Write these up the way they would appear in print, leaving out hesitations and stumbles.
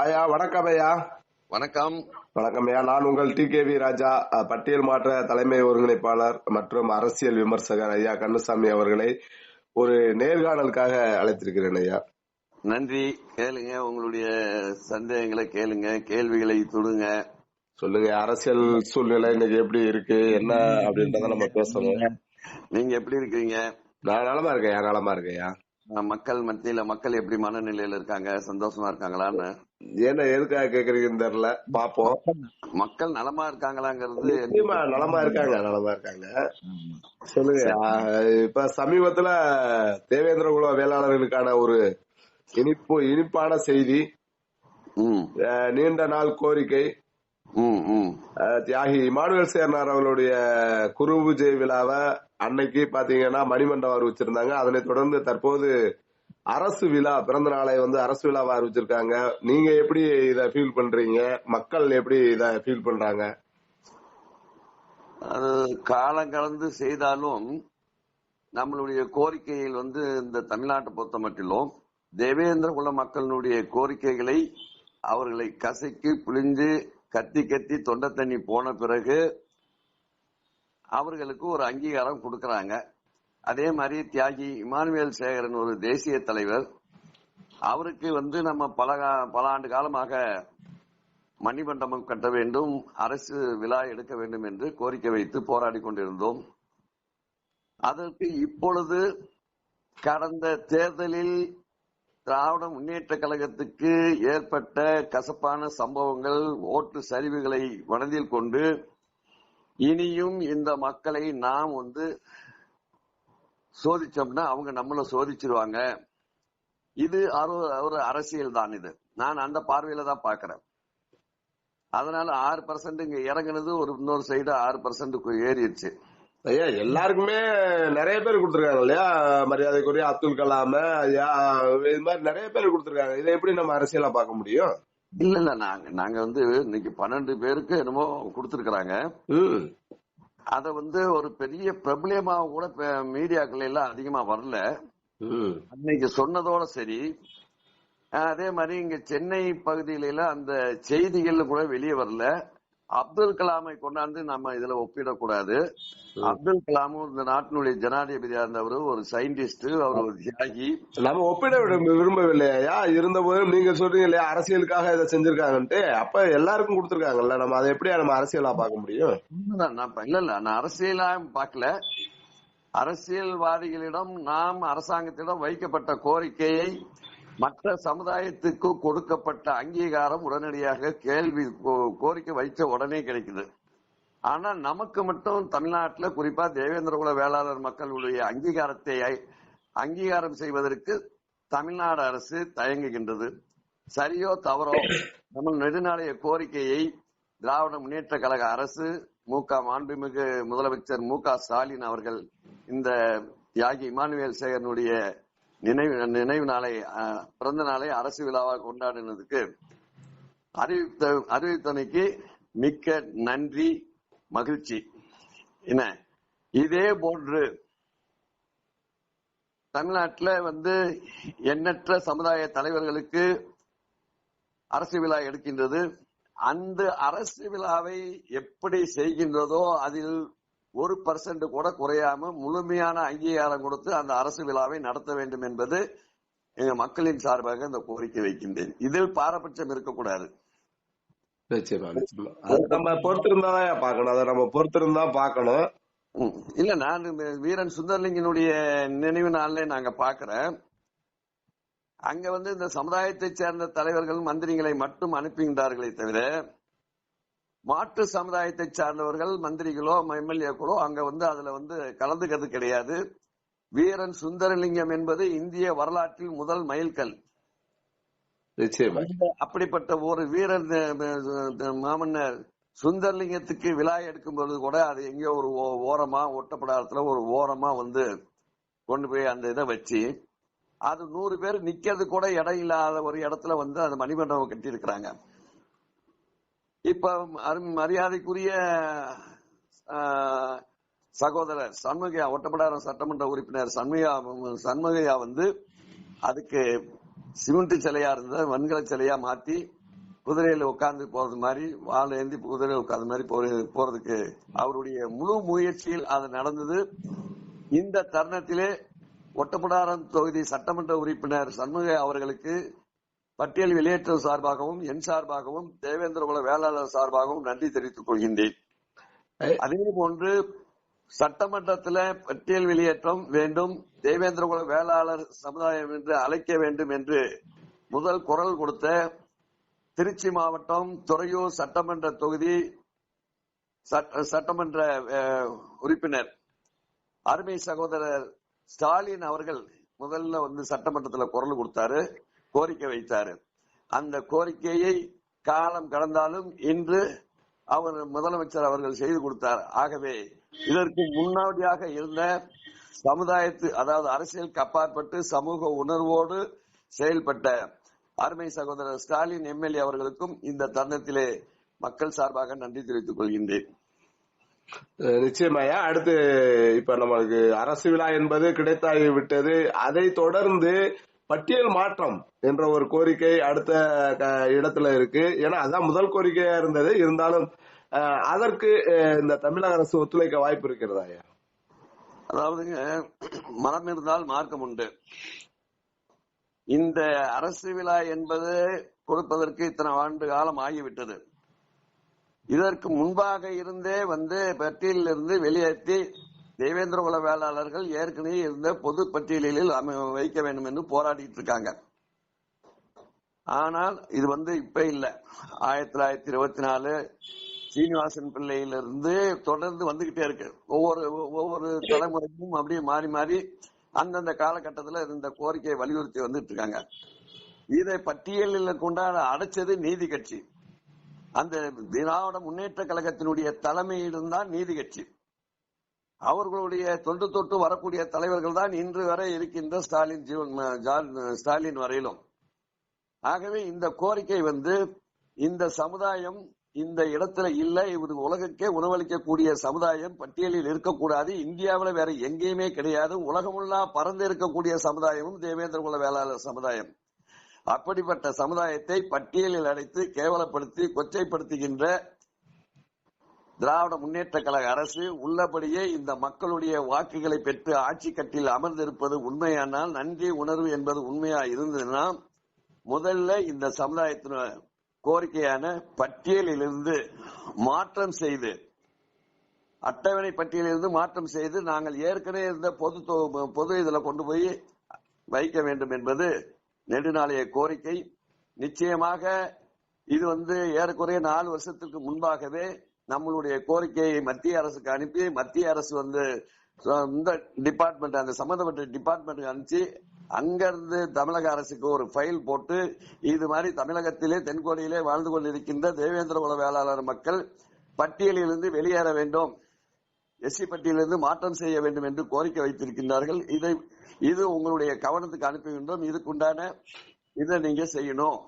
ஐயா வணக்கம் ஐயா. வணக்கம். வணக்கம் ஐயா. நான் உங்கள் டி.கே.வி. ராஜா, பட்டியல் மாற்ற தலைமை ஒருங்கிணைப்பாளர் மற்றும் அரசியல் விமர்சகர் ஐயா கண்ணுசாமி அவர்களை ஒரு நேர்காணலுக்காக அழைத்திருக்கிறேன் ஐயா. நன்றி. கேளுங்க, உங்களுடைய சந்தேகங்களை கேளுங்க, கேள்விகளை தொடுங்க. சொல்லுங்க, அரசியல் சூழ்நிலை இன்னைக்கு எப்படி இருக்கு, என்ன அப்படின்றத நம்ம பேசணும். நீங்க எப்படி இருக்கீங்க? நான் நலமா இருக்கேன், நலமா இருக்கேன். மக்கள் மத்தியில மக்கள் எப்படி மனநிலையில இருக்காங்க, சந்தோஷமா இருக்காங்களான்னு என்ன எதுக்காக கேக்குறீங்கன்னு தெரியல, பாப்போம். மக்கள் நலமா இருக்காங்களாங்கிறது நலமா இருக்காங்க, நலமா இருக்காங்க. சொல்லுங்க. இப்ப சமீபத்துல தேவேந்திர குல வேளாளர்களுக்கான ஒரு இனிப்பான செய்தி, நீண்ட நாள் கோரிக்கை, தியாகி இமானுவேல் சேர்னார் அவர்களுடைய குரு பூஜை விழாவை அன்னைக்கு பாத்தீங்கன்னா மணிமண்டபம் அறிவிச்சிருந்தாங்க. அதனை தொடர்ந்து தற்போது அரசு விழா, பிறந்த நாளை அரசு விழாவை அறிவிச்சிருக்காங்க. நீங்க எப்படி இத ஃபீல் பண்றீங்க? மக்கள் எப்படி இத ஃபீல் பண்றாங்க? அது காலம் கலந்து செய்தாலும் நம்மளுடைய கோரிக்கையில் இந்த தமிழ்நாட்டை பொறுத்த மட்டிலும் தேவேந்திர குல மக்களுடைய கோரிக்கைகளை அவர்களை கசக்கி புளிஞ்சு கத்தி கத்தி தொண்டை தண்ணி போன பிறகு அவர்களுக்கு ஒரு அங்கீகாரம் கொடுக்கறாங்க. அதே மாதிரி தியாகி இமானுவேல் சேகரன் ஒரு தேசிய தலைவர், அவருக்கு நம்ம பல ஆண்டு காலமாக மணிமண்டபம் கட்ட வேண்டும், அரசு விழா எடுக்க வேண்டும் என்று கோரிக்கை வைத்து போராடி கொண்டிருந்தோம். அதற்கு இப்பொழுது கடந்த தேர்தலில் திராவிட முன்னேற்ற கழகத்துக்கு ஏற்பட்ட கசப்பான சம்பவங்கள், ஓட்டு சரிவுகளை மனதில் கொண்டு இனியும் இந்த மக்களை நாம் சோதிச்சோம்னா அவங்க நம்மள சோதிச்சிருவாங்க. இது ஒரு அரசியல் தான். இது நான் அந்த பார்வையில தான் பாக்குறேன். அதனால 6% இங்க இறங்குனது ஒரு இன்னொரு சைடு 6% ஏறிடுச்சு. ஐயா எல்லாருக்குமே நிறைய பேர் கொடுத்திருக்காங்க இல்லையா? மரியாதைக்குரிய அப்துல் கலாம், இது மாதிரி நிறைய பேர் கொடுத்திருக்காங்க. இதை எப்படி நம்ம அரசியலா பார்க்க முடியும்? இல்ல நாங்க இன்னைக்கு 12 பேருக்கு என்னமோ கொடுத்திருக்கிறாங்க. அத ஒரு பெரிய பிரபலமாக கூட மீடியாக்கள் எல்லாம் அதிகமா வரல. அன்னைக்கு சொன்னதோட சரி. அதே மாதிரி இங்க சென்னை பகுதியில அந்த செய்திகள் கூட வெளியே வரல. அப்துல் கலாமை கொண்டாந்து நம்ம இதுல ஒப்பிடக்கூடாது. அப்துல் கலாமும் இந்த நாட்டினுடைய ஜனாதிபதியா இருந்தவர், ஒரு சயின்டிஸ்ட், அவர் ஒரு தியாகி. நம்ம ஒப்பிட விரும்பவில்லையா? இருந்த போதும் நீங்க சொல்றீங்க இல்லையா அரசியலுக்காக இதை செஞ்சிருக்காங்கன்ட்டு, அப்ப எல்லாருக்கும் கொடுத்திருக்காங்கல்ல, நம்ம அதை எப்படியா நம்ம அரசியலா பார்க்க முடியும்? இல்ல நான் அரசியலா பார்க்கல. அரசியல்வாதிகளிடம் நாம் அரசாங்கத்திடம் வைக்கப்பட்ட கோரிக்கையை மற்ற சமுதாயத்துக்கு கொடுக்கப்பட்ட அங்கீகாரம் உடனடியாக கோரிக்கை வைத்த உடனே கிடைக்குது. ஆனா நமக்கு மட்டும் தமிழ்நாட்டில் குறிப்பா தேவேந்திர குல வேளாளர் மக்களுடைய அங்கீகாரம் செய்வதற்கு தமிழ்நாடு அரசு தயங்குகின்றது. சரியோ தவறோ நம்ம நெடுநாளைய கோரிக்கையை திராவிட முன்னேற்ற கழக அரசு, மாண்புமிகு முதலமைச்சர் மு.க.ஸ்டாலின் அவர்கள் இந்த தியாகி இமானுவேல் சேகரனுடைய நினைவு நாளை, பிறந்த நாளை அரசு விழாவாக கொண்டாடினதுக்கு அறிவித்தமைக்கு மிக்க நன்றி, மகிழ்ச்சி. என்ன இதே போன்று தமிழ்நாட்டில் எண்ணற்ற சமுதாய தலைவர்களுக்கு அரசு விழா எடுக்கின்றது. அந்த அரசு விழாவை எப்படி செய்கின்றதோ அதில் 1% கூட குறையாம முழுமையான அங்கீகாரம் கொடுத்து அந்த அரசு விழாவை நடத்த வேண்டும் என்பது எங்க மக்களின் சார்பாக இந்த கோரிக்கை வைக்கின்றேன். இதில் பாரபட்சம் இருக்கக்கூடாது. நம்ம பொறுத்திருந்தாதான் பார்க்கணும், அதை நம்ம பொறுத்திருந்தா பார்க்கணும். இல்ல, நான் வீரன் சுந்தரலிங்கனுடைய நினைவு நாள்ல நாங்க பாக்குறேன். அங்க இந்த சமுதாயத்தை சேர்ந்த தலைவர்கள் மந்திரிகளை மட்டும் அனுப்புகின்றார்களே தவிர மாற்று சமுதாயத்தை சார்ந்தவர்கள் மந்திரிகளோ எம்எல்ஏக்களோ அங்க அதுல கலந்துக்கிறது கிடையாது. வீரன் சுந்தரலிங்கம் என்பது இந்திய வரலாற்றில் முதல் மைல்கல். அப்படிப்பட்ட ஒரு வீரன் மாமன்னர் சுந்தரலிங்கத்துக்கு விழா எடுக்கும் பொழுது கூட அது எங்கேயோ ஒரு ஓரமா, ஒட்டப்படாதத்துல ஒரு ஓரமா கொண்டு போய் அந்த இதை வச்சு அது 100 பேர் நிக்கிறது கூட இடம் இல்லாத ஒரு இடத்துல அந்த மணிமண்டபம் கட்டி இருக்கிறாங்க. இப்ப மரியாதைக்குரிய சகோதரர் சண்முகையா, ஒட்டப்படாரம் சட்டமன்ற உறுப்பினர் சண்முகையா அதுக்கு சிமெண்ட் சிலையா இருந்தது வெண்கல சிலையா மாத்தி குதிரையில உட்கார்ந்து போறது மாதிரி, வாழை ஏந்தி குதிரையில உட்கார்ந்த மாதிரி போறதுக்கு அவருடைய முழு முயற்சியில் அது நடந்தது. இந்த தருணத்திலே ஒட்டப்பிடாரம் தொகுதி சட்டமன்ற உறுப்பினர் சண்முக அவர்களுக்கு பட்டியல் வெளியேற்றம் சார்பாகவும் என் சார்பாகவும் தேவேந்திரகுல வேளாளர் சார்பாகவும் நன்றி தெரிவித்துக் கொள்கின்றேன். அதே போன்று சட்டமன்றத்தில் பட்டியல் வெளியேற்றம் வேண்டும், தேவேந்திரகுல வேளாளர் சமுதாயம் என்று அழைக்க வேண்டும் என்று முதல் குரல் கொடுத்த திருச்சி மாவட்டம் துறையூர் சட்டமன்ற தொகுதி சட்டமன்ற உறுப்பினர் அருமை சகோதரர் ஸ்டாலின் அவர்கள் முதல்ல சட்டமன்றத்தில் குரல் கொடுத்தாரு, கோரிக்கை வைத்தாரு. அந்த கோரிக்கையை காலம் கடந்தாலும் இன்று அவர் முதலமைச்சர் அவர்கள் செய்து கொடுத்தார். ஆகவே இதற்கு முன்னோடியாக இருந்த சமுதாயத்து, அதாவது அரசியலுக்கு அப்பாற்பட்டு சமூக உணர்வோடு செயல்பட்ட அருமை சகோதரர் ஸ்டாலின் எம்எல்ஏ அவர்களுக்கும் இந்த தருணத்திலே மக்கள் சார்பாக நன்றி தெரிவித்துக் கொள்கின்றேன். நிச்சயமாயா. அடுத்து இப்ப நமக்கு அரசு விழா என்பது கிடைத்தாகி விட்டது. அதை தொடர்ந்து பட்டியல் மாற்றம் என்ற ஒரு கோரிக்கை அடுத்த இடத்துல இருக்கு. ஏன்னா அதான் முதல் கோரிக்கையா இருந்தது. இருந்தாலும் அதற்கு இந்த தமிழக அரசு ஒத்துழைக்க வாய்ப்பு இருக்கிறதா? அதாவதுங்க, மனம் இருந்தால் மார்க்கம் உண்டு. இந்த அரசு விழா என்பது கொடுப்பதற்கு இத்தனை ஆண்டு காலம் ஆகிவிட்டது. இதற்கு முன்பாக இருந்தே பட்டியலில் இருந்து வெளியேற்றி தேவேந்திரகுல வேளாளர்கள் ஏற்கனவே இருந்த பொது பட்டியலில் வைக்க வேண்டும் என்று போராடிட்டு இருக்காங்க. ஆனால் இது இப்ப இல்ல, 1924 சீனிவாசன் பிள்ளையிலிருந்து தொடர்ந்து வந்துகிட்டே இருக்கு. ஒவ்வொரு தலைமுறைக்கும் அப்படியே மாறி மாறி அந்தந்த காலகட்டத்தில் இந்த கோரிக்கையை வலியுறுத்தி வந்துட்டு இருக்காங்க. இதை பட்டியலில் கொண்டாட அடைச்சது நீதி கட்சி. அந்த திராவிட முன்னேற்ற கழகத்தினுடைய தலைமையில்தான் நீதி கட்சி. அவர்களுடைய தொன்று தொட்டு வரக்கூடிய தலைவர்கள் தான் இன்று வரை இருக்கின்ற ஸ்டாலின் வரையிலும். ஆகவே இந்த கோரிக்கை இந்த சமுதாயம் இந்த இடத்துல இல்ல, இவர் உலகுக்கே உணவளிக்கக்கூடிய சமுதாயம் பட்டியலில் இருக்கக்கூடாது, இந்தியாவில் வேற எங்கேயுமே கிடையாது, உலகமுள்ளா பறந்து இருக்கக்கூடிய சமுதாயமும் தேவேந்திரகுல வேளாளர் சமுதாயம். அப்படிப்பட்ட சமுதாயத்தை பட்டியலில் அடைத்து கேவலப்படுத்தி கொச்சைப்படுத்துகின்ற திராவிட முன்னேற்ற கழக அரசு உள்ளபடியே இந்த மக்களுடைய வாக்குகளை பெற்று ஆட்சி கட்டில் அமர்ந்திருப்பது உண்மையானால், நன்றி உணர்வு என்பது உண்மையா இருந்ததுன்னா, முதல்ல இந்த சமுதாயத்தின் கோரிக்கையான பட்டியலிலிருந்து மாற்றம் செய்து, அட்டவணை பட்டியலிலிருந்து மாற்றம் செய்து நாங்கள் ஏற்கனவே இருந்த பொது இதுல கொண்டு போய் வைக்க வேண்டும் என்பது நெடுநாளைய கோரிக்கை. நிச்சயமாக இது ஏறக்குறைய 4 வருஷத்துக்கு முன்பாகவே நம்மளுடைய கோரிக்கையை மத்திய அரசுக்கு அனுப்பி, மத்திய அரசு இந்த டிபார்ட்மெண்ட், அந்த சம்பந்தப்பட்ட டிபார்ட்மெண்ட் அனுப்பிச்சு அங்கிருந்து தமிழக அரசுக்கு ஒரு ஃபைல் போட்டு, இது மாதிரி தமிழகத்திலே தென்கோடியிலே வாழ்ந்து கொண்டிருக்கின்ற தேவேந்திரகுல வேளாளர் மக்கள் பட்டியலிலிருந்து வெளியேற வேண்டும், எஸ்சி பட்டியலிருந்து மாற்றம் செய்ய வேண்டும் என்று கோரிக்கை வைத்திருக்கின்றார்கள். இது உங்களுடைய கவனத்துக்கு அனுப்புகின்றோம். இதுக்குண்டான இதை நீங்க செய்யணும்,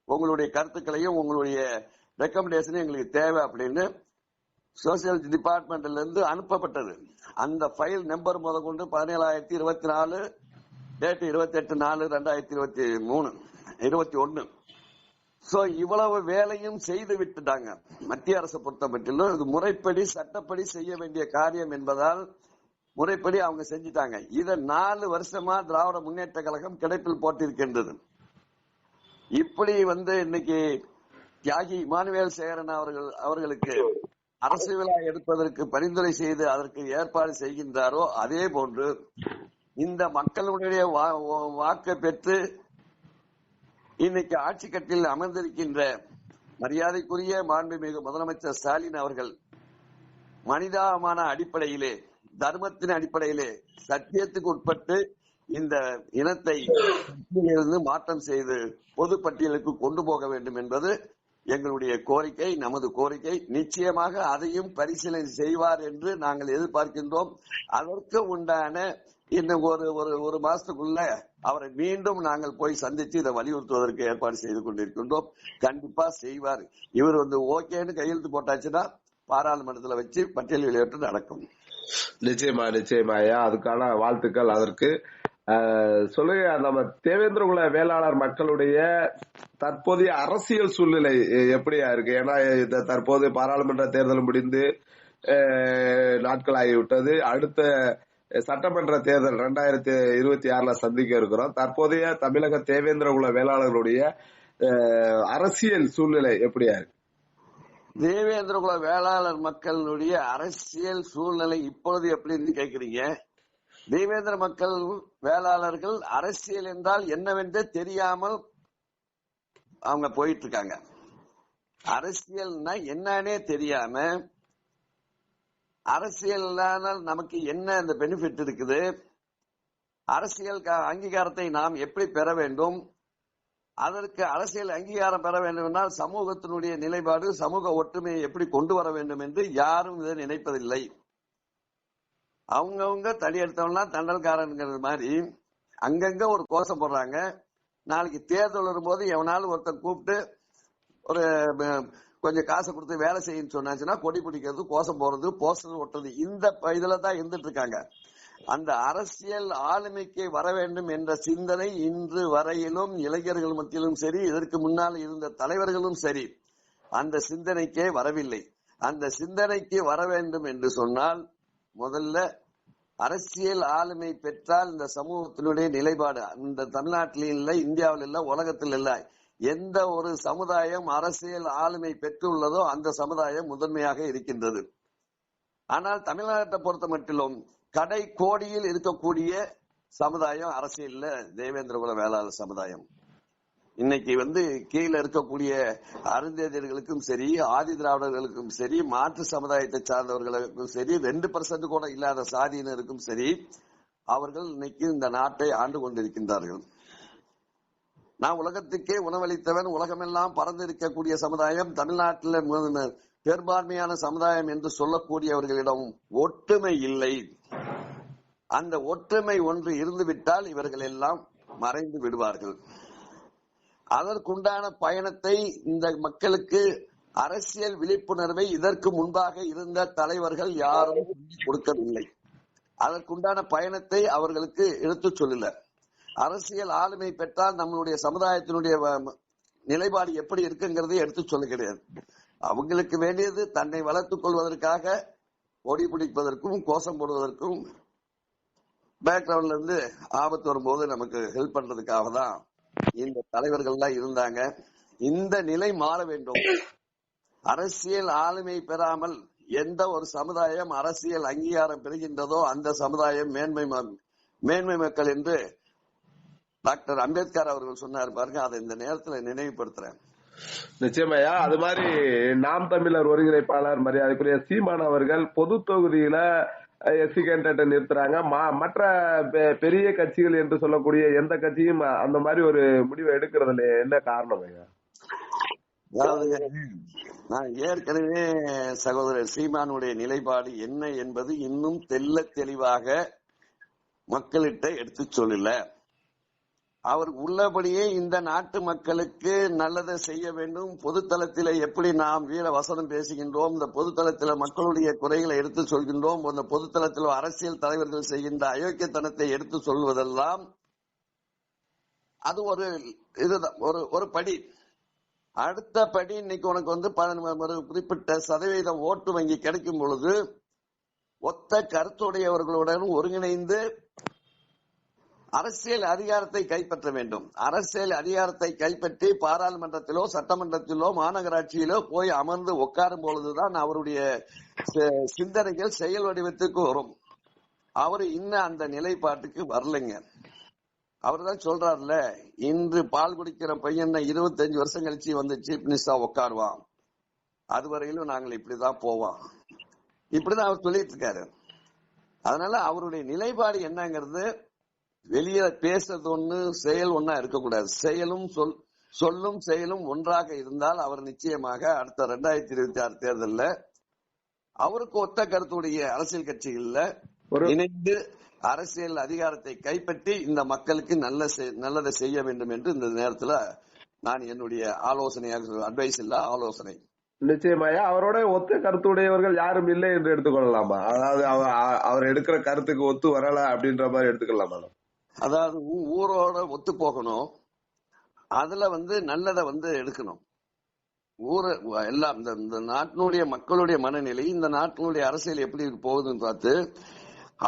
உங்களுடைய கருத்துக்களையும் உங்களுடைய ரெக்கமெண்டேஷனும் எங்களுக்கு தேவை அப்படின்னு சோசியல் டிபார்ட்மெண்ட்ல இருந்து அனுப்பப்பட்டது. அந்த ஃபைல் நம்பர் முதற்கொண்டு 17,024, டேட் 28/4/2021. இவ்வளவு வேலையும் செய்து விட்டுட்டாங்க. மத்திய அரசை பொறுத்த மட்டும் இது முறைப்படி சட்டப்படி செய்ய வேண்டிய காரியம் என்பதால் முறைப்படி அவங்க செஞ்சுட்டாங்க. இதை 4 வருஷமா திராவிட முன்னேற்ற கழகம் கிடைப்பில் போட்டிருக்கின்றது. இப்படி இன்னைக்கு தியாகி இமானுவேல் சேகரன் அவர்களுக்கு அரசு விழா எடுப்பதற்கு பரிந்துரை செய்து அதற்கு ஏற்பாடு செய்கின்றாரோ, அதே போன்று இந்த மக்களுடைய வாக்கை பெற்று இன்னைக்கு ஆட்சி கட்டில் அமர்ந்திருக்கின்ற மரியாதைக்குரிய மாண்புமிகு முதலமைச்சர் ஸ்டாலின் அவர்கள் மனிதாபிமான அடிப்படையிலே, தர்மத்தின் அடிப்படையிலே, சத்தியத்துக்கு உட்பட்டு இந்த இனத்தை இருந்து மாற்றம் செய்து பொது பட்டியலுக்கு கொண்டு போக வேண்டும் என்பது எங்களுடைய கோரிக்கை, நமது கோரிக்கை. நிச்சயமாக அதையும் பரிசீலனை செய்வார் என்று நாங்கள் எதிர்பார்க்கின்றோம். அதற்கு உண்டான இன்னும் ஒரு மாசத்துக்குள்ள அவரை மீண்டும் நாங்கள் போய் சந்திச்சு இதை வலியுறுத்துவதற்கு ஏற்பாடு செய்து கொண்டிருக்கின்றோம். கண்டிப்பா செய்வார். இவர் ஓகேன்னு கையெழுத்து போட்டாச்சுன்னா பாராளுமன்றத்தில் வச்சு பட்டியல் வெளியேற்றம் நடக்கும். நிச்சயமா நிச்சயமாயா, அதுக்கான வாழ்த்துக்கள். அதற்கு சொல்லுங்க, நம்ம தேவேந்திரகுல வேளாளர் மக்களுடைய தற்போதைய அரசியல் சூழ்நிலை எப்படியா இருக்கு? ஏன்னா தற்போது பாராளுமன்ற தேர்தல் முடிந்து நாட்கள் ஆகிவிட்டது. அடுத்த சட்டமன்ற தேர்தல் 2026 சந்திக்க இருக்கிறோம். தற்போதைய தமிழக தேவேந்திரகுல வேளாளர்களுடைய அரசியல் சூழ்நிலை எப்படியா இருக்கு? தேவேந்திரகுல வேளாளர் மக்களுடைய அரசியல் சூழ்நிலை இப்பொழுது எப்படின்னு கேக்குறீங்க? தேவேந்திர மக்கள் வேளாளர்கள் அரசியல் என்றால் என்னவென்றே தெரியாமல் அவங்க போயிட்டு இருக்காங்க. அரசியல்னா என்னன்னே தெரியாம, அரசியல் நமக்கு என்ன அந்த பெனிஃபிட் இருக்குது, அரசியல் அங்கீகாரத்தை நாம் எப்படி பெற வேண்டும், அதற்கு அரசியல் அங்கீகாரம் பெற வேண்டும் என்றால் சமூகத்தினுடைய நிலைப்பாடு, சமூக ஒற்றுமையை எப்படி கொண்டு வர வேண்டும் என்று யாரும் இதை நினைப்பதில்லை. அவங்கவுங்க தடி எடுத்தவங்களாம் தண்டல்காரன்கிறது மாதிரி அங்கங்க ஒரு கோஷம் போடுறாங்க. நாளைக்கு தேர்தல் வரும்போது எவனாலும் ஒருத்தர் கூப்பிட்டு ஒரு கொஞ்சம் காசு கொடுத்து வேலை செய்யணும்னு சொன்னாச்சுன்னா கொடி பிடிக்கிறது, கோஷம் போடுறது, போஸ்டர் ஒட்டுறது, இந்த இதுல தான் இருந்துட்டு இருக்காங்க. அந்த அரசியல் ஆளுமைக்கு வர வேண்டும் என்ற சிந்தனை இன்று வரையிலும் இளைஞர்கள் மத்தியிலும் சரி, இதற்கு முன்னால் இருந்த தலைவர்களும் சரி, அந்த சிந்தனைக்கே வரவில்லை. அந்த சிந்தனைக்கு வர வேண்டும் என்று சொன்னால் முதல்ல அரசியல் ஆளுமை பெற்றால் இந்த சமூகத்தினுடைய நிலைப்பாடு இந்த தமிழ்நாட்டில் இல்லை, இந்தியாவில் இல்லை, உலகத்தில் இல்லை. எந்த ஒரு சமுதாயம் அரசியல் ஆளுமை பெற்றுள்ளதோ அந்த சமுதாயம் முதன்மையாக இருக்கின்றது. ஆனால் தமிழ்நாட்டை பொறுத்த மட்டிலும் கடை கோடியில் இருக்கக்கூடிய சமுதாயம் அரசியல்ல தேவேந்திரகுல வேளாளர் சமுதாயம். இன்னைக்கு கீழே இருக்கக்கூடிய அருந்ததியர்களுக்கும் சரி, ஆதி திராவிடர்களுக்கும் சரி, மாற்று சமுதாயத்தை சார்ந்தவர்களுக்கும் சரி, 2% கூட இல்லாத சாதியினருக்கும் சரி, அவர்கள் இன்னைக்கு இந்த நாட்டை ஆண்டு கொண்டிருக்கின்றார்கள். நான் உலகத்துக்கே உணவளித்தவன், உலகமெல்லாம் பறந்து இருக்கக்கூடிய சமுதாயம், தமிழ்நாட்டில் பெரும்பான்மையான சமுதாயம் என்று சொல்லக்கூடியவர்களிடம் ஒற்றுமை இல்லை. அந்த ஒற்றுமை ஒன்று இருந்துவிட்டால் இவர்கள் எல்லாம் மறைந்து விடுவார்கள். அதற்குண்டான பயணத்தை இந்த மக்களுக்கு அரசியல் விழிப்புணர்வை இதற்கு முன்பாக இருந்த தலைவர்கள் யாரும் கொடுக்கவில்லை. அதற்குண்டான பயணத்தை அவர்களுக்கு எடுத்து சொல்லல. அரசியல் ஆளுமை பெற்றால் நம்மளுடைய சமுதாயத்தினுடைய நிலைப்பாடு எப்படி இருக்குங்கிறதை எடுத்து சொல்ல கிடையாது. அவங்களுக்கு வேண்டியது தன்னை வளர்த்துக் கொள்வதற்காக ஒடி பிடிப்பதற்கும் கோஷம் போடுவதற்கும் பேக்ரவுண்ட்ல இருந்து ஆபத்து வரும்போது நமக்கு ஹெல்ப் பண்றதுக்காக தான் இந்த தலைவர்கள் தான் இருந்தாங்க. இந்த நிலை மாற வேண்டும். அரசியல் ஆளுமை பெறாமல் எந்த ஒரு சமுதாயம் அரசியல் அங்கீகாரம் பெறுகின்றதோ அந்த சமுதாயம் மேன்மை மக்கள் என்று டாக்டர் அம்பேத்கர் அவர்கள் சொன்னார் பாருங்க. அதை இந்த நேரத்தில் நினைவுபடுத்துறேன். நிச்சயமாயா. அது மாதிரி நாம் தமிழர் ஒருங்கிணைப்பாளர் மரியாதைக்குரிய சீமான் அவர்கள் பொது தொகுதியில எஸ்சி கேண்டிடேட்டை நிறுத்துறாங்க. மற்ற பெரிய கட்சிகள் என்று சொல்லக்கூடிய எந்த கட்சியும் அந்த மாதிரி ஒரு முடிவை எடுக்கிறதுல என்ன காரணம் ஐயா? நான் ஏற்கனவே சகோதரர் சீமானுடைய நிலைப்பாடு என்ன என்பது இன்னும் தெல்ல தெளிவாக மக்களிட்ட எடுத்து சொல்லல. அவர் உள்ளபடியே இந்த நாட்டு மக்களுக்கு நல்லதை செய்ய வேண்டும். பொதுத்தளத்தில் எப்படி நாம் வீர வசனம் பேசுகின்றோம், இந்த பொதுத்தளத்தில் மக்களுடைய குறைகளை எடுத்து சொல்கின்றோம், இந்த பொதுத்தளத்தில் அரசியல் தலைவர்கள் செய்கின்ற அயோக்கியத்தனத்தை எடுத்து சொல்வதெல்லாம் அது ஒரு படி. அடுத்த படி இன்னைக்கு உனக்கு ஒரு குறிப்பிட்ட சதவீதம் ஓட்டு வங்கி கிடைக்கும் பொழுது ஒத்த கருத்துடையவர்களுடன் ஒருங்கிணைந்து அரசியல் அதிகாரத்தை கைப்பற்ற வேண்டும். அரசியல் அதிகாரத்தை கைப்பற்றி பாராளுமன்றத்திலோ சட்டமன்றத்திலோ மாநகராட்சியிலோ போய் அமர்ந்து உட்காரும் பொழுதுதான் அவருடைய சிந்தனைகள் செயல் வடிவத்துக்கு வரும். அவரு இன்னும் அந்த நிலைப்பாட்டுக்கு வரலைங்க. அவர் தான் சொல்றாருல, இன்று பால் குடிக்கிற பையன் 25 வருஷம் கழிச்சு சீஃப் மினிஸ்டரா உட்காருவான், அதுவரையிலும் நாங்கள் இப்படிதான் போவோம், இப்படிதான் அவர் சொல்லிட்டு இருக்காரு. அதனால அவருடைய நிலைப்பாடு என்னங்கிறது வெளியே பேசுறது ஒண்ணு, செயல் ஒன்னா இருக்கக்கூடாது. சொல்லும் செயலும் ஒன்றாக இருந்தால் அவர் நிச்சயமாக அடுத்த 2026 தேர்தலில் அவருக்கு ஒத்த கருத்துடைய அரசியல் கட்சிகள்ல இணைந்து அரசியல் அதிகாரத்தை கைப்பற்றி இந்த மக்களுக்கு நல்லதை செய்ய வேண்டும் என்று இந்த நேரத்தில் நான் என்னுடைய ஆலோசனையாக, அட்வைஸ் இல்ல ஆலோசனை. நிச்சயமாயா அவரோட ஒத்த கருத்துடையவர்கள் யாரும் இல்லை என்று எடுத்துக்கொள்ளலாமா? அதாவது அவர் எடுக்கிற கருத்துக்கு ஒத்து வரல அப்படின்ற மாதிரி எடுத்துக்கலாமா? அதாவது ஊரோட ஒத்து போகணும். அதுல நல்லதை எடுக்கணும். ஊரை எல்லாம் இந்த நாட்டினுடைய மக்களுடைய மனநிலை, இந்த நாட்டினுடைய அரசியல் எப்படி போகுதுன்னு பார்த்து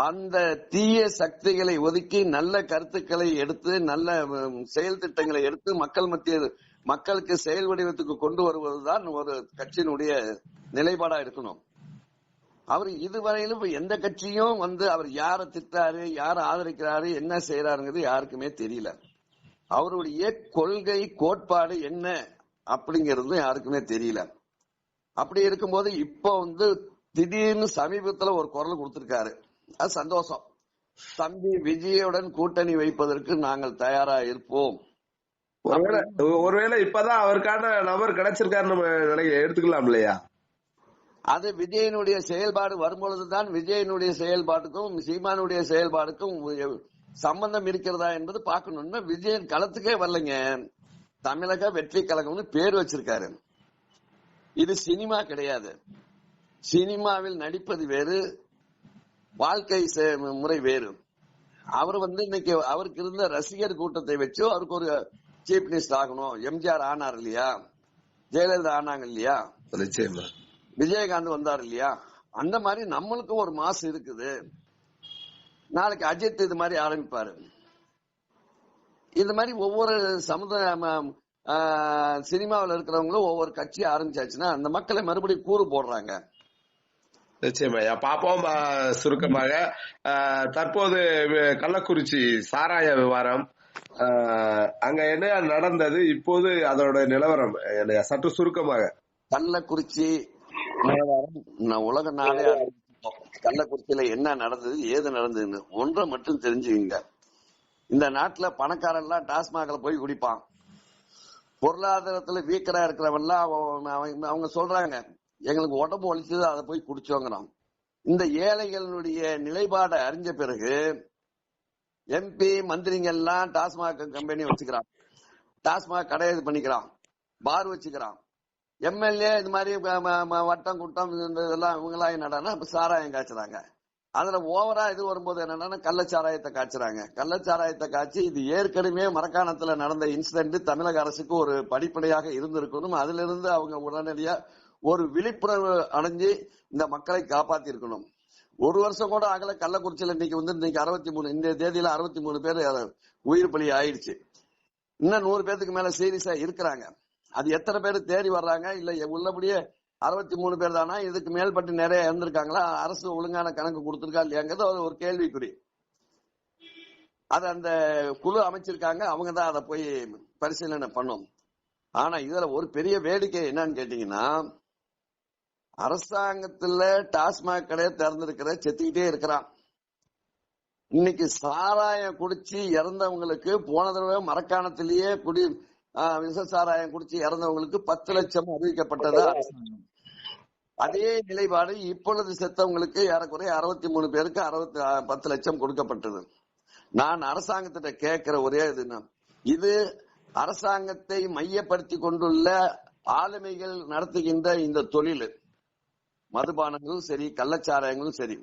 அந்த தீய சக்திகளை ஒதுக்கி நல்ல கருத்துக்களை எடுத்து நல்ல செயல் திட்டங்களை எடுத்து மக்களுக்கு செயல் வடிவத்துக்கு கொண்டு வருவதுதான் ஒரு கட்சியினுடைய நிலைப்பாடா இருக்கணும். அவர் இதுவரையிலும் எந்த கட்சியும் அவர் யாரை திட்டாரு, யாரை ஆதரிக்கிறாரு, என்ன செய்யறாருங்கிறது யாருக்குமே தெரியல. அவருடைய கொள்கை கோட்பாடு என்ன அப்படிங்கிறது யாருக்குமே தெரியல. அப்படி இருக்கும்போது இப்போ திடீர்னு சமீபத்துல ஒரு குரல் கொடுத்திருக்காரு. அது சந்தோஷம். தம்பி விஜயுடன் கூட்டணி வைப்பதற்கு நாங்கள் தயாரா இருப்போம். ஒருவேளை இப்பதான் அவருக்கான நபர் கிடைச்சிருக்காரு நம்ம எடுத்துக்கலாம் இல்லையா? அது விஜயனுடைய செயல்பாடு வரும்பொழுதுதான் விஜயனுடைய செயல்பாட்டுக்கும் சீமானுடைய செயல்பாடுக்கும் சம்பந்தம் இருக்கிறதா என்பது பார்க்கணும்னா விஜயன் களத்துக்கே வரலைங்க. தமிழக வெற்றி கழகம்னு பேர் வச்சிருக்காரு. இது சினிமா கிடையாது. சினிமாவில் நடிப்பது வேறு, வாழ்க்கை முறை வேறு. அவர் இன்னைக்கு அவருக்கு இருந்த ரசிகர் கூட்டத்தை வச்சு அவருக்கு ஒரு சீஃப் மினிஸ்டர் ஆகணும். எம்ஜிஆர் ஆனார் இல்லையா, ஜெயலலிதா ஆனாங்க இல்லையா, விஜயகாந்த் வந்தார் இல்லையா, அந்த மாதிரி நம்மளுக்கும் ஒரு மாசு இருக்குது. நாளைக்கு அஜித் இது மாதிரி ஆரம்பிப்பாரு. இந்த மாதிரி ஒவ்வொரு சமுதாய சினிமாவில் இருக்கிறவங்களும் ஒவ்வொரு கட்சி ஆரம்பிச்சாச்சுன்னா அந்த மக்களை மறுபடியும் கூறு போடுறாங்க. நிச்சயமா பாப்போம். சுருக்கமாக தற்போது கள்ளக்குறிச்சி சாராய விவகாரம் அங்க என்ன நடந்தது, இப்போது அதோட நிலவரம் சற்று சுருக்கமாக. கள்ளக்குறிச்சி நிலவரம் உலக நாடே கள்ளக்குறிச்சியில என்ன நடந்தது, ஏது நடந்ததுன்னு ஒன்றை மட்டும் தெரிஞ்சுக்கங்க. இந்த நாட்டுல பணக்காரன்லாம் டாஸ்மாக்ல போய் குடிப்பான். பொருளாதாரத்துல வீக்கரா இருக்கிறவன்லாம் அவங்க சொல்றாங்க எங்களுக்கு உடம்பு ஒழிச்சது, அதை போய் குடிச்சோங்கிறான். இந்த ஏழைகளுடைய நிலைப்பாடை அறிஞ்ச பிறகு எம்பி மந்திரிங்க எல்லாம் டாஸ்மாக் கம்பெனி வச்சுக்கிறான், டாஸ்மாக் கடை இது பண்ணிக்கிறான், பார் வச்சுக்கிறான். எம்எல்ஏ இது மாதிரி வட்டம் குட்டம் இதெல்லாம் இவங்களாம் என்னடான்னா சாராயம் காய்ச்சுறாங்க. அதுல ஓவரா இது வரும்போது என்னன்னா கள்ளச்சாராயத்தை காய்ச்சுறாங்க. கள்ளச்சாராயத்தை காய்ச்சி இது ஏற்கனவே மரக்காணத்துல நடந்த இன்சிடென்ட் தமிழக அரசுக்கு ஒரு படிப்படையாக இருந்திருக்கணும். அதுல இருந்து அவங்க உடனடியா ஒரு விழிப்புணர்வு அடைஞ்சு இந்த மக்களை காப்பாத்தி இருக்கணும். ஒரு வருஷம் கூட ஆகல. கள்ளக்குறிச்சியில இன்னைக்கு இன்னைக்கு 63 இந்த தேதியில 63 பேர் உயிர் பலி ஆயிடுச்சு. இன்னும் 100 பேருக்கு மேல சீரியஸா இருக்கிறாங்க. அது எத்தனை பேர் தேடி வர்றாங்க இல்ல உள்ளபடியே 63 பேர் தானா, இதுக்கு மேல்பட்டு நிறைய இருந்திருக்காங்களா, அரசு ஒழுங்கான கணக்கு கொடுத்திருக்கா இல்லையாங்கிறது ஒரு கேள்விக்குறி. அது அந்த குழு அமைச்சிருக்காங்க, அவங்க தான் அதை போய் பரிசீலனை பண்ணும். ஆனா இதுல ஒரு பெரிய வேடிக்கை என்னன்னு கேட்டீங்கன்னா, அரசாங்கத்துல டாஸ்மாக் கடையை திறந்திருக்கிற செத்துக்கிட்டே இருக்கிறான். இன்னைக்கு சாராயம் குடிச்சு இறந்தவங்களுக்கு போன தடவை மரக்காணத்திலேயே விஷ சாராயம் குடிச்சு இறந்தவங்களுக்கு 10 லட்சம் அறிவிக்கப்பட்டதா அரசாங்கம். அதே நிலைப்பாடு இப்பொழுது செத்தவங்களுக்கு ஏறக்குறைய 63 பேருக்கு 10 லட்சம் கொடுக்கப்பட்டது. நான் அரசாங்கத்திட்ட கேட்கிற ஒரே இது அரசாங்கத்தை மையப்படுத்தி கொண்டுள்ள ஆளுமைகள் நடத்துகின்ற இந்த தொழில், மதுபானங்களும் சரி கள்ளச்சாராயங்களும் சரி,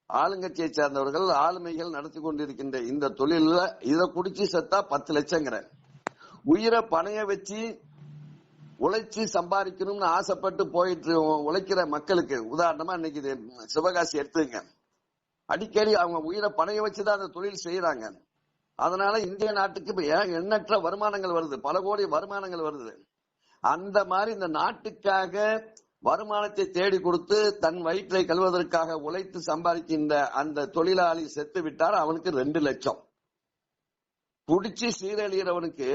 ஆளுங்கட்சியை சேர்ந்தவர்கள் ஆளுமைகள் நடத்தி கொண்டிருக்கின்ற இந்த தொழில இதை குடிச்சு செத்தா 10 லட்சங்கிற உயிரை பணைய வச்சு உழைச்சி சம்பாதிக்கணும்னு ஆசைப்பட்டு போயிட்டு உழைக்கிற மக்களுக்கு உதாரணமா இன்னைக்கு சிவகாசி எடுத்துங்க. அடிக்கடி அவங்க உயிரை பணைய வச்சுதான் அந்த தொழில் செய்யறாங்க. அதனால இந்திய நாட்டுக்கு எண்ணற்ற வருமானங்கள் வருது, பல கோடி வருமானங்கள் வருது. அந்த மாதிரி இந்த நாட்டுக்காக வருமானத்தை தேடி கொடுத்து தன் வயிற்றை கழுவதற்காக உழைத்து சம்பாதிக்கின்ற அந்த தொழிலாளி செத்து விட்டார், அவனுக்கு 2 லட்சம். குடிச்சு சீரழிகிறவனுக்கு,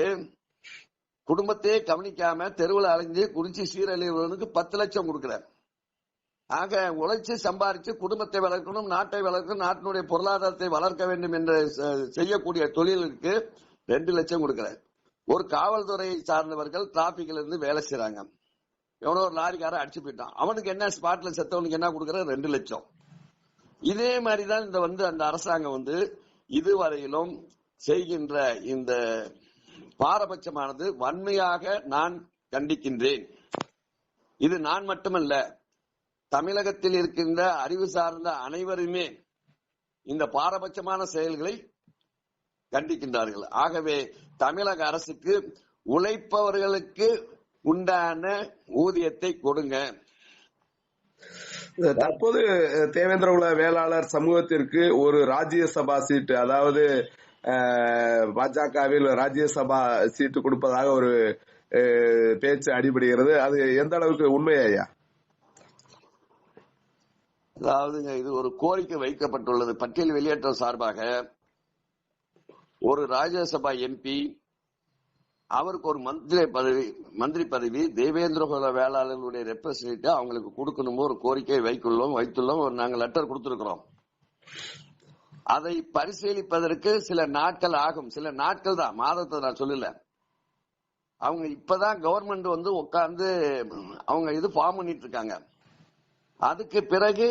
குடும்பத்தையே கவனிக்காம தெருவில் அலைஞ்சு குடிச்சு சீரழிகிறவனுக்கு 10 லட்சம் கொடுக்கிறார். ஆக உழைச்சு சம்பாதிச்சு குடும்பத்தை வளர்க்கணும், நாட்டை வளர்க்கணும், நாட்டினுடைய பொருளாதாரத்தை வளர்க்க வேண்டும் என்று செய்யக்கூடிய தொழிலுக்கு 2 லட்சம் கொடுக்கிறார். ஒரு காவல்துறையை சார்ந்தவர்கள் டிராபிக்ல இருந்து வேலை செய்யறாங்க. எவனோ ஒரு லாரிக்கார அடிச்சு போயிட்டான், அவனுக்கு என்ன ஸ்பாட்ல செத்தவனுக்கு என்ன கொடுக்கற 2 லட்சம். இதே மாதிரிதான் இந்த அந்த அரசாங்கம் இதுவரையிலும் செய்கின்ற இந்த பாரபட்சமானது வன்மையாக நான் கண்டிக்கின்றேன். இது நான் மட்டுமல்ல, தமிழகத்தில் இருக்கின்ற அறிவு சார்ந்த அனைவருமே இந்த பாரபட்சமான செயல்களை கண்டிக்கின்றார்கள். ஆகவே தமிழக அரசுக்கு உழைப்பவர்களுக்கு உண்டான ஊதியத்தை கொடுங்க. தற்போது தேவேந்திரகுல வேளாளர் சமூகத்திற்கு ஒரு ராஜ்யசபா சீட்டு, அதாவது பாஜகவில் ராஜ்யசபா சீட்டு கொடுப்பதாக ஒரு பேச்சு அடிபடுகிறது. அது எந்த அளவுக்கு உண்மை ஐயா? அதாவது இது ஒரு கோரிக்கை வைக்கப்பட்டுள்ளது. பட்டியல் வெளியேற்றம் சார்பாக ஒரு ராஜ்யசபா எம்பி, அவருக்கு ஒரு மந்திரி பதவி தேவேந்திரகுல வேளாளர்களுடைய ரெப்ரசன்டேட்டிவ் அவங்களுக்கு கொடுக்கணும் ஒரு கோரிக்கை வைத்துள்ளோம். நாங்கள் லெட்டர் கொடுத்திருக்கிறோம். அதை பரிசீலிப்பதற்கு சில நாட்கள் ஆகும். சில நாட்கள் தான், மாதத்தை நான் சொல்லல. அவங்க இப்பதான் கவர்மெண்ட் உட்கார்ந்து அவங்க இது ஃபார்ம் பண்ணிட்டு இருக்காங்க. அதுக்கு பிறகு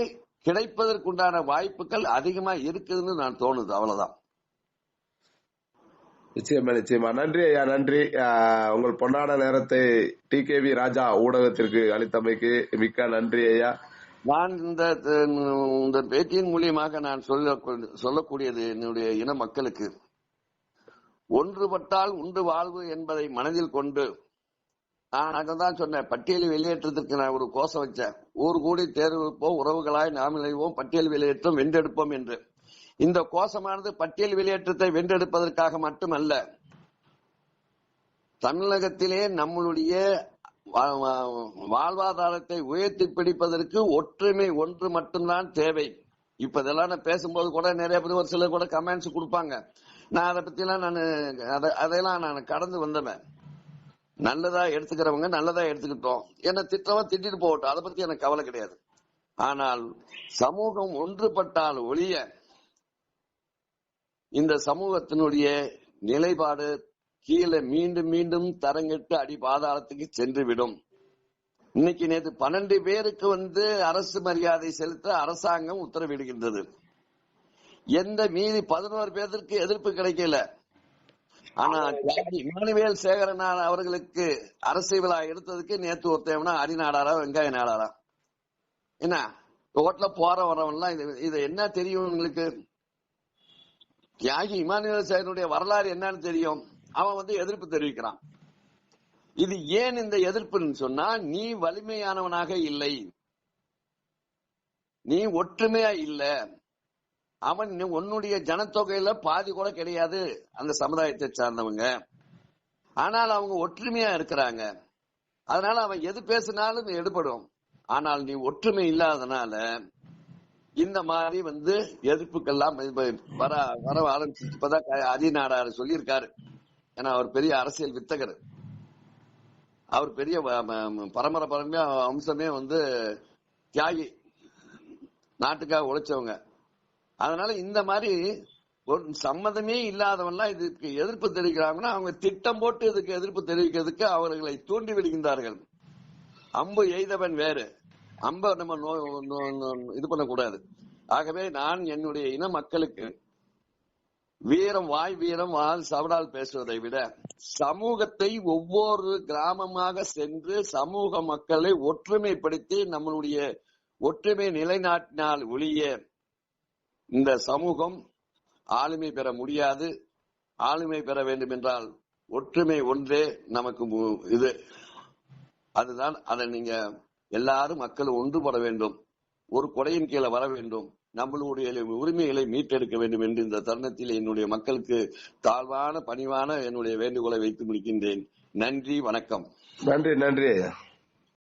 கிடைப்பதற்குண்டான வாய்ப்புகள் அதிகமா இருக்குதுன்னு நான் தோணுது. அவ்வளவுதான். நிச்சயமா. நன்றி ஐயா, நன்றி. உங்கள் பொன்னான நேரத்தை TKV ராஜா ஊடகத்திற்கு அளித்தமைக்கு மிக்க நன்றி ஐயா. நான் இந்த பேட்டியின் மூலியமாக நான் சொல்லக்கூடியது என்னுடைய இன மக்களுக்கு, ஒன்றுபட்டால் உண்டு வாழ்வு என்பதை மனதில் கொண்டு நான் அதான் சொன்னேன். பட்டியல் வெளியேற்றத்திற்கு நான் ஒரு கோஷம் வச்சேன். ஊர் கூடி தேர்வெடுப்போம், உறவுகளாய் நாம் இணைவோம், பட்டியல் வெளியேற்றம் வென்றெடுப்போம் என்று. இந்த கோஷமானது பட்டியல் வெளியேற்றத்தை வென்றெடுப்பதற்காக மட்டுமல்ல, தமிழகத்திலே நம்மளுடைய வாழ்வாதாரத்தை உயர்த்தி பிடிப்பதற்கு ஒற்றுமை ஒன்று மட்டும்தான் தேவை. இப்ப இதெல்லாம் நான் பேசும்போது கூட நிறைய பேர் ஒரு சிலர் கூட கமெண்ட்ஸ் கொடுப்பாங்க. நான் அதை பத்தி எல்லாம் அதையெல்லாம் நான் கடந்து வந்தவன். நல்லதா எடுத்துக்கிறவங்க நல்லதா எடுத்துக்கிட்டோம், என்ன திட்டவா திட்டிட்டு போகட்டும், அதை பத்தி எனக்கு கவலை கிடையாது. ஆனால் சமூகம் ஒன்றுபட்டால் ஒழிய இந்த சமூகத்தினுடைய நிலைப்பாடு கீழே மீண்டும் மீண்டும் தரங்கிட்டு அடி பாதாளத்துக்கு சென்று விடும். இன்னைக்கு நேற்று 12 பேருக்கு அரசு மரியாதை செலுத்த அரசாங்கம் உத்தரவிடுகின்றது. எந்த மீதி 11 பேருக்கு எதிர்ப்பு கிடைக்கல. ஆனா இமானுவேல் சேகரன் அவர்களுக்கு அரசு விழா எடுத்ததுக்கு நேற்று ஒருத்தவனா அடிநாடாரா வெங்காய நாடாரா என்ன ரோட்ல போற வரவன்லாம் இது என்ன தெரியும் உங்களுக்கு? தியாகி இமானுவேல் சேகரனுடைய வரலாறு என்னன்னு தெரியும். அவன் எதிர்ப்பு தெரிவிக்கிறான். இது ஏன் இந்த எதிர்ப்புன்னு சொன்னா, நீ வலிமையானவனாக இல்லை, நீ ஒற்றுமையா இல்ல. அவன் உன்னுடைய ஜனத்தொகையில பாதி கூட கிடையாது அந்த சமுதாயத்தை சார்ந்தவங்க. ஆனால் அவங்க ஒற்றுமையா இருக்கிறாங்க. அதனால அவன் எது பேசினாலும் எடுபடும். ஆனால் நீ ஒற்றுமை இல்லாதனால இந்த மாதிரி எதிர்ப்புக்கெல்லாம் வர ஆரம்பிச்சு. இப்பதான் அடிநாடார் சொல்லியிருக்காரு. ஏன்னா அவர் பெரிய அரசியல் வித்தகர். அவர் பெரிய பரம்பரையா அம்சமே தியாகி, நாட்டுக்காக உழைச்சவங்க. அதனால இந்த மாதிரி ஒரு சம்மதமே இல்லாதவன்லாம் இதுக்கு எதிர்ப்பு தெரிவிக்கிறாங்கன்னா அவங்க திட்டம் போட்டு இதுக்கு எதிர்ப்பு தெரிவிக்கிறதுக்கு அவர்களை தூண்டி விடுகின்றார்கள். அம்பு எய்தவன் வேறு, அம்பை நம்ம இது பண்ணக்கூடாது. ஆகவே நான் என்னுடைய இன மக்களுக்கு வீரம் வாழ் சவடால் பேசுவதை விட சமூகத்தை ஒவ்வொரு கிராமமாக சென்று சமூக மக்களை ஒற்றுமைப்படுத்தி நம்மளுடைய ஒற்றுமை நிலைநாட்டினால் ஒழிய இந்த சமூகம் ஆளுமை பெற முடியாது. ஆளுமை பெற வேண்டும் என்றால் ஒற்றுமை ஒன்றே நமக்கு இது. அதுதான். அதை நீங்க எல்லாரும் மக்கள் ஒன்றுபட வேண்டும், ஒரு கொடையின் கீழே வர வேண்டும், நம்மளுடைய உரிமைகளை மீட்டெடுக்க வேண்டும் என்று இந்த தருணத்தில் என்னுடைய மக்களுக்கு தாழ்வான பணிவான என்னுடைய வேண்டுகோளை வைத்து முடிக்கின்றேன். நன்றி, வணக்கம். நன்றி ஐயா.